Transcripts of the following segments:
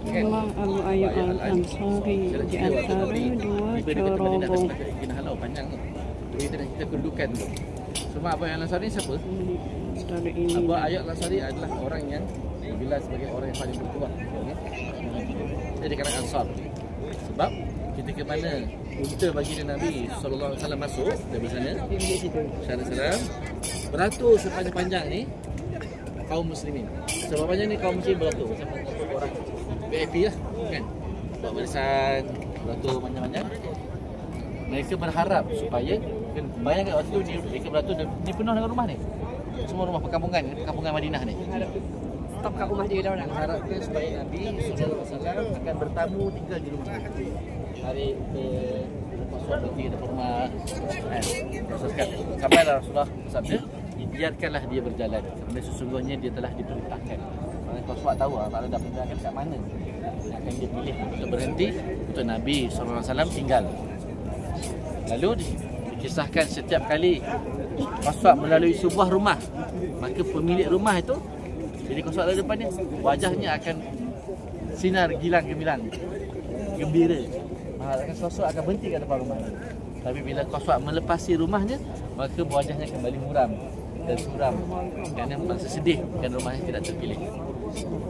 Rumah Abu Ayyub Al-Ansari di antara dua corobong. Kena halau panjang tu. Kita kedudukan tu. Rumah Abu Ayyub Al-Ansari siapa? Dari ini. Abu Ayyub Al-Ansari adalah orang yang dibilang sebagai orang yang paling berkuat. Dia dikatakan Ansar. Sebab ketika mana unta baginda Nabi SAW masuk dari sana, Syarah beratur sepanjang-panjang ni kaum muslimin. Sepanjang ni kaum muslimin beratur macam orang VIP lah kan. Buat barisan, beratur panjang-panjang. Mereka berharap supaya bayangkan waktu tu mereka beratur dia penuh dengan rumah ni. Semua rumah perkampungan Madinah ni. Stop kat rumah dia dah orang. Harapkan supaya Nabi SAW akan bertamu tinggal di rumah. Hari ke Rasulullah berhenti di rumah kan. Sampailah Rasulullah bersabda, biarkanlah dia berjalan kerana sesungguhnya dia telah diperintahkan. Rasulullah tahu tak ada perintahkan kat mana yang akan dia pilih untuk berhenti untuk Nabi SAW tinggal. Lalu dikisahkan setiap kali Rasulullah melalui sebuah rumah, maka pemilik rumah itu bila Rasulullah ada depannya, wajahnya akan sinar gilang gemilang, gembira. Rasulullah akan berhenti kat depan rumah. Tapi bila Rasulullah melepasi rumahnya, maka wajahnya kembali muram dan suram kerana merasa sedih kerana rumahnya tidak terpilih.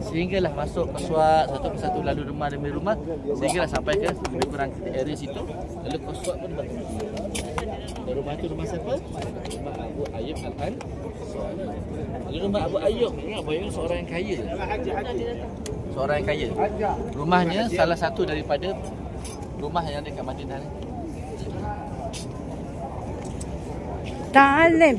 Sehinggalah masuk Rasulullah satu persatu lalu rumah demi rumah, sehinggalah sampai ke lebih kurang area situ. Lalu Rasulullah pun berhenti. Dan rumah itu rumah siapa? Rumah Abu Ayyub Al-Ansari. Lalu rumah Abu Ayyub, ingat Abu Ayyub seorang yang kaya. Seorang yang kaya. Rumahnya salah satu daripada rumah yang ada kat Madinah ni. Ta'alim.